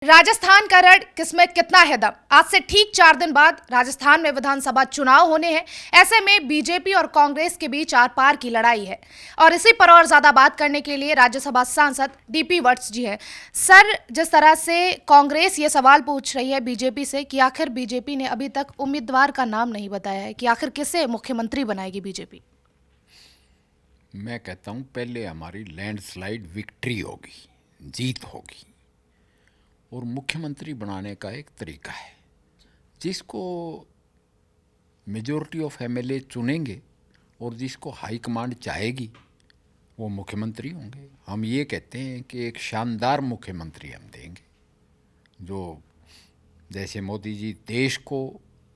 राजस्थान का रण किसमें कितना है दम। आज से ठीक 4 दिन बाद राजस्थान में विधानसभा चुनाव होने हैं। ऐसे में बीजेपी और कांग्रेस के बीच आर पार की लड़ाई है और इसी पर और ज्यादा बात करने के लिए राज्यसभा सांसद डीपी वत्स जी हैं। सर, जिस तरह से कांग्रेस ये सवाल पूछ रही है बीजेपी से कि आखिर बीजेपी ने अभी तक उम्मीदवार का नाम नहीं बताया है कि आखिर किसे मुख्यमंत्री बनाएगी बीजेपी। मैं कहता हूँ पहले हमारी लैंडस्लाइड विक्ट्री होगी, जीत होगी, और मुख्यमंत्री बनाने का एक तरीका है जिसको मेजॉरिटी ऑफ एमएलए चुनेंगे और जिसको हाई कमांड चाहेगी वो मुख्यमंत्री होंगे। हम ये कहते हैं कि एक शानदार मुख्यमंत्री हम देंगे जो जैसे मोदी जी देश को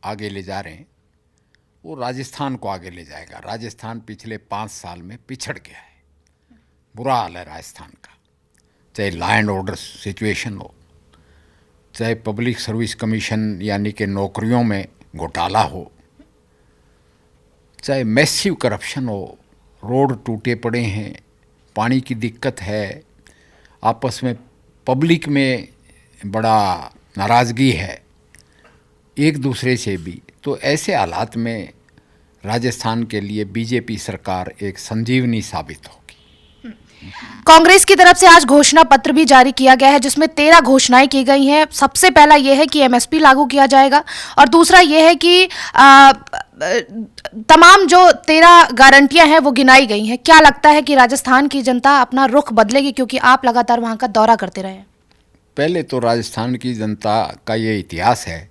आगे ले जा रहे हैं वो राजस्थान को आगे ले जाएगा। राजस्थान पिछले 5 साल में पिछड़ गया है, बुरा हाल है राजस्थान का, चाहे लॉ एंड ऑर्डर सिचुएशन हो, चाहे पब्लिक सर्विस कमीशन यानी कि नौकरियों में घोटाला हो, चाहे मैसिव करप्शन हो, रोड टूटे पड़े हैं, पानी की दिक्कत है, आपस में पब्लिक में बड़ा नाराज़गी है एक दूसरे से भी। तो ऐसे हालात में राजस्थान के लिए बीजेपी सरकार एक संजीवनी साबित होगी। कांग्रेस की तरफ से आज घोषणा पत्र भी जारी किया गया है जिसमें 13 घोषणाएं की गई हैं। सबसे पहला यह है कि एमएसपी लागू किया जाएगा और दूसरा यह है कि तमाम जो 13 गारंटियां हैं वो गिनाई गई हैं। क्या लगता है कि राजस्थान की जनता अपना रुख बदलेगी, क्योंकि आप लगातार वहां का दौरा करते रहे हैं। पहले तो राजस्थान की जनता का ये इतिहास है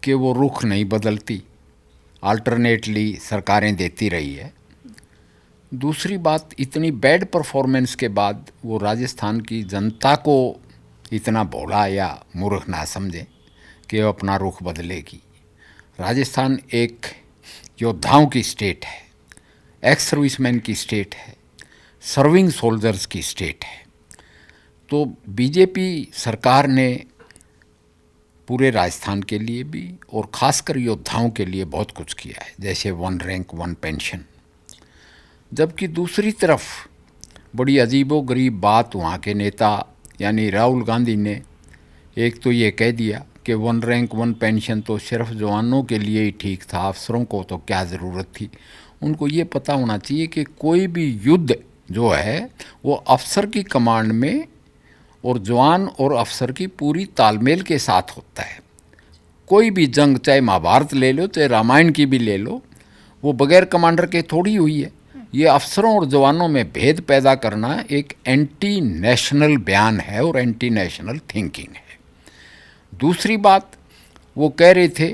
कि वो रुख नहीं बदलती, अल्टरनेटली सरकारें देती रही है। दूसरी बात, इतनी बैड परफॉर्मेंस के बाद वो राजस्थान की जनता को इतना भोला या मूर्ख ना समझें कि वो अपना रुख बदलेगी। राजस्थान एक योद्धाओं की स्टेट है, एक्स सर्विसमैन की स्टेट है, सर्विंग सोल्जर्स की स्टेट है। तो बीजेपी सरकार ने पूरे राजस्थान के लिए भी और ख़ासकर योद्धाओं के लिए बहुत कुछ किया है, जैसे 1 रैंक 1 पेंशन। जबकि दूसरी तरफ बड़ी अजीबोगरीब बात वहाँ के नेता यानी राहुल गांधी ने एक तो ये कह दिया कि 1 रैंक 1 पेंशन तो सिर्फ जवानों के लिए ही ठीक था, अफसरों को तो क्या ज़रूरत थी। उनको ये पता होना चाहिए कि कोई भी युद्ध जो है वो अफसर की कमांड में और जवान और अफसर की पूरी तालमेल के साथ होता है। कोई भी जंग, चाहे महाभारत ले लो चाहे रामायण की भी ले लो, वो बगैर कमांडर के थोड़ी हुई है। ये अफसरों और जवानों में भेद पैदा करना एक एंटी नेशनल बयान है और एंटी नेशनल थिंकिंग है। दूसरी बात, वो कह रहे थे,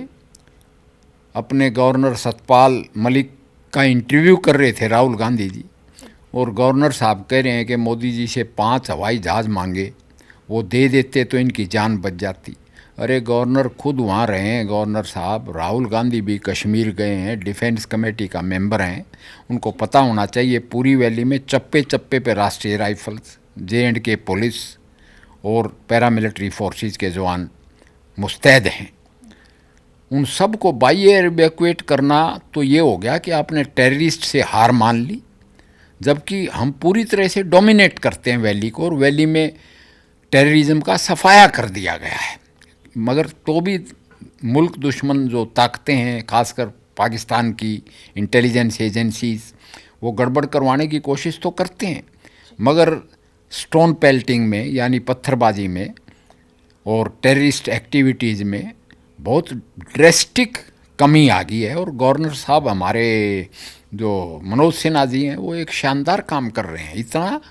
अपने गवर्नर सतपाल मलिक का इंटरव्यू कर रहे थे राहुल गांधी जी, और गवर्नर साहब कह रहे हैं कि मोदी जी से 5 हवाई जहाज़ मांगे, वो दे देते तो इनकी जान बच जाती। अरे गवर्नर खुद वहाँ रहे हैं, गवर्नर साहब राहुल गांधी भी कश्मीर गए हैं, डिफेंस कमेटी का मेंबर हैं, उनको पता होना चाहिए पूरी वैली में चप्पे चप्पे पे राष्ट्रीय राइफल्स, J&K पुलिस और पैरामिलिट्री फोर्सेस के जवान मुस्तैद हैं। उन सब को बाई एयर इवैक्यूएट करना तो ये हो गया कि आपने टेररिस्ट से हार मान ली, जबकि हम पूरी तरह से डोमिनेट करते हैं वैली को और वैली में टेररिज्म का सफाया कर दिया गया है। मगर तो भी मुल्क दुश्मन जो ताकतें हैं, खासकर पाकिस्तान की इंटेलिजेंस एजेंसीज, वो गड़बड़ करवाने की कोशिश तो करते हैं, मगर स्टोन पेल्टिंग में यानी पत्थरबाजी में और टेररिस्ट एक्टिविटीज़ में बहुत ड्रेस्टिक कमी आ गई है। और गवर्नर साहब हमारे जो मनोज सिन्हा जी हैं वो एक शानदार काम कर रहे हैं, इतना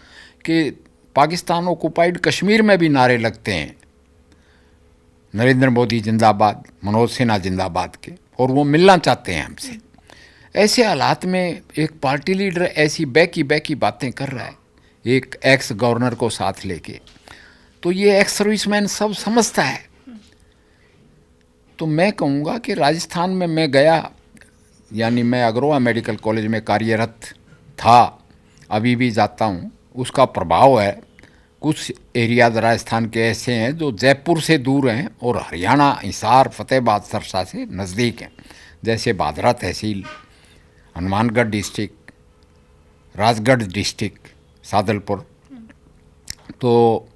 कि पाकिस्तान ऑक्युपाइड कश्मीर में भी नारे लगते हैं नरेंद्र मोदी जिंदाबाद, मनोज सिन्हा जिंदाबाद के, और वो मिलना चाहते हैं हमसे। ऐसे हालात में एक पार्टी लीडर ऐसी बैकी बातें कर रहा है एक एक्स गवर्नर को साथ लेके, तो ये एक्स सर्विसमैन सब समझता है। तो मैं कहूँगा कि राजस्थान में मैं गया, यानी मैं अग्रोहा मेडिकल कॉलेज में कार्यरत था, अभी भी जाता हूँ, उसका प्रभाव है। कुछ एरियाज राजस्थान के ऐसे हैं जो जयपुर से दूर हैं और हरियाणा, हिसार, फतेहाबाद, सरसा से नज़दीक हैं, जैसे भादरा तहसील, हनुमानगढ़ डिस्ट्रिक्ट, राजगढ़ डिस्ट्रिक्ट, सादलपुर। तो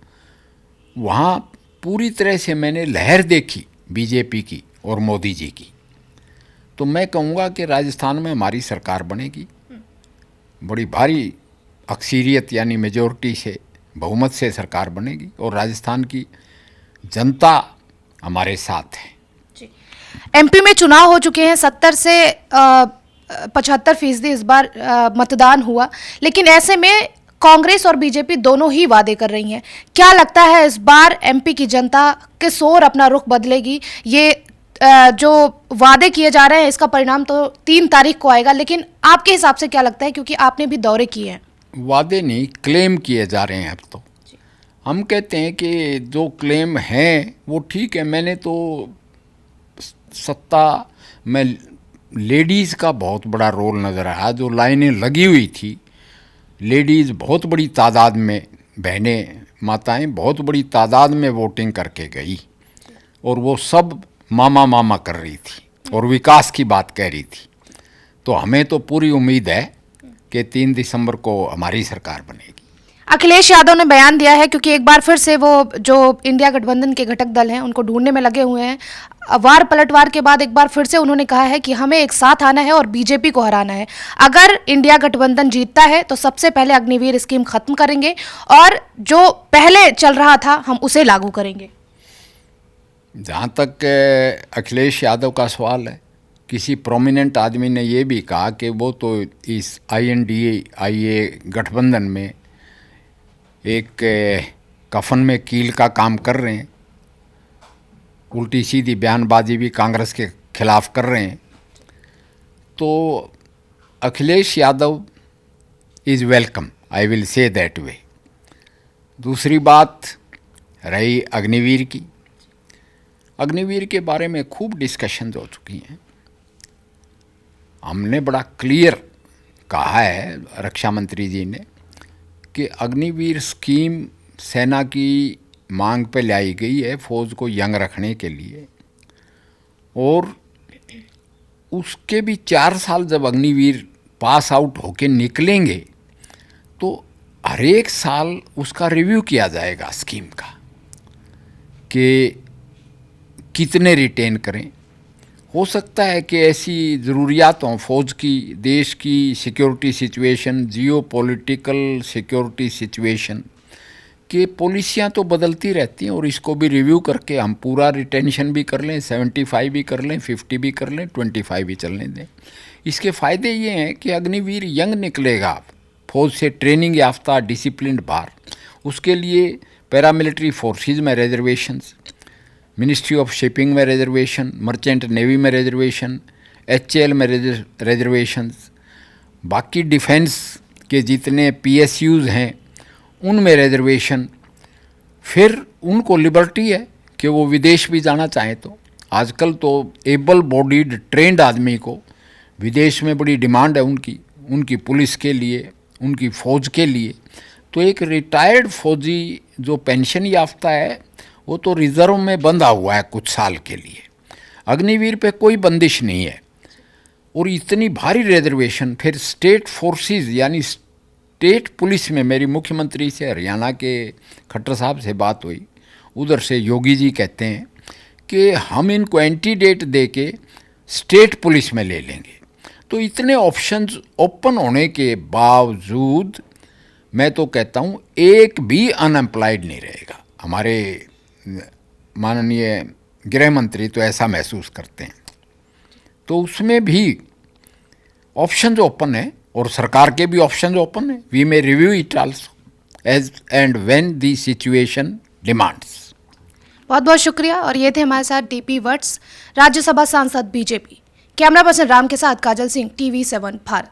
वहाँ पूरी तरह से मैंने लहर देखी बीजेपी की और मोदी जी की, तो मैं कहूँगा कि राजस्थान में हमारी सरकार बनेगी, बड़ी भारी अक्सरियत यानी मेजॉरिटी से, बहुमत से सरकार बनेगी और राजस्थान की जनता हमारे साथ है। एमपी में चुनाव हो चुके हैं, 70 से 75% इस बार मतदान हुआ, लेकिन ऐसे में कांग्रेस और बीजेपी दोनों ही वादे कर रही हैं। क्या लगता है इस बार एमपी की जनता किस ओर अपना रुख बदलेगी? ये जो वादे किए जा रहे हैं इसका परिणाम तो 3 तारीख को आएगा, लेकिन आपके हिसाब से क्या लगता है, क्योंकि आपने भी दौरे किए हैं? वादे नहीं, क्लेम किए जा रहे हैं अब तो। हम कहते हैं कि जो क्लेम हैं वो ठीक है। मैंने तो सत्ता में लेडीज़ का बहुत बड़ा रोल नज़र आया, जो लाइनें लगी हुई थी, लेडीज़ बहुत बड़ी तादाद में, बहनें माताएं बहुत बड़ी तादाद में वोटिंग करके गई और वो सब मामा मामा कर रही थी और विकास की बात कह रही थी। तो हमें तो पूरी उम्मीद है कि 3 दिसंबर को हमारी सरकार बनेगी। अखिलेश यादव ने बयान दिया है, क्योंकि एक बार फिर से वो जो इंडिया गठबंधन के घटक दल हैं उनको ढूंढने में लगे हुए हैं। वार पलटवार के बाद एक बार फिर से उन्होंने कहा है कि हमें एक साथ आना है और बीजेपी को हराना है। अगर इंडिया गठबंधन जीतता है तो सबसे पहले अग्निवीर स्कीम खत्म करेंगे और जो पहले चल रहा था हम उसे लागू करेंगे। जहाँ तक अखिलेश यादव का सवाल है, किसी प्रोमिनेंट आदमी ने ये भी कहा कि वो तो इस INDA गठबंधन में एक कफन में कील का काम कर रहे हैं, उल्टी सीधी बयानबाजी भी कांग्रेस के खिलाफ कर रहे हैं। तो Akhilesh Yadav is welcome, I will say that way. दूसरी बात रही अग्निवीर की। अग्निवीर के बारे में खूब डिस्कशन हो चुकी हैं। हमने बड़ा क्लियर कहा है, रक्षा मंत्री जी ने, कि अग्निवीर स्कीम सेना की मांग पे लाई गई है फौज को यंग रखने के लिए, और उसके भी 4 साल जब अग्निवीर पास आउट होके निकलेंगे तो हर एक साल उसका रिव्यू किया जाएगा स्कीम का कि कितने रिटेन करें। हो सकता है कि ऐसी ज़रूरियात हों फौज की, देश की सिक्योरिटी सिचुएशन, जियो पॉलिटिकल सिक्योरिटी सिचुएशन, कि पॉलिसियाँ तो बदलती रहती हैं और इसको भी रिव्यू करके हम पूरा रिटेंशन भी कर लें, 75 भी कर लें, 50 भी कर लें, 25 भी चलने दें। इसके फ़ायदे ये हैं कि अग्निवीर यंग निकलेगा, फौज से ट्रेनिंग याफ्ता डिसिप्लिन्ड बाहर। उसके लिए पैरामिलिट्री फोर्सेस में रिजर्वेशंस, मिनिस्ट्री ऑफ शिपिंग में रिजर्वेशन, मर्चेंट नेवी में रिजर्वेशन, HAL में रिजर्वेशंस, बाकी डिफेंस के जितने PSUs हैं उनमें रिजर्वेशन। फिर उनको लिबर्टी है कि वो विदेश भी जाना चाहें तो। आजकल तो एबल बॉडीड ट्रेंड आदमी को विदेश में बड़ी डिमांड है उनकी पुलिस के लिए, उनकी फ़ौज के लिए। तो एक रिटायर्ड फौजी जो पेंशन याफ्ता है वो तो रिज़र्व में बंधा हुआ है कुछ साल के लिए। अग्निवीर पे कोई बंदिश नहीं है और इतनी भारी रिजर्वेशन। फिर स्टेट फोर्सेस यानी स्टेट पुलिस में मेरी मुख्यमंत्री से, हरियाणा के खट्टर साहब से बात हुई, उधर से योगी जी कहते हैं कि हम इनको एंटीडेट दे के स्टेट पुलिस में ले लेंगे। तो इतने ऑप्शंस ओपन होने के बावजूद मैं तो कहता हूँ एक भी अनएम्प्लॉयड नहीं रहेगा। हमारे माननीय गृह मंत्री तो ऐसा महसूस करते हैं। तो उसमें भी ऑप्शंस ओपन है और सरकार के भी ऑप्शंस ओपन है। We may review it also as and when the situation demands. बहुत बहुत शुक्रिया। और ये थे हमारे साथ DP वत्स, राज्यसभा सांसद बीजेपी। कैमरा पर्सन राम के साथ काजल सिंह, TV7 भारत।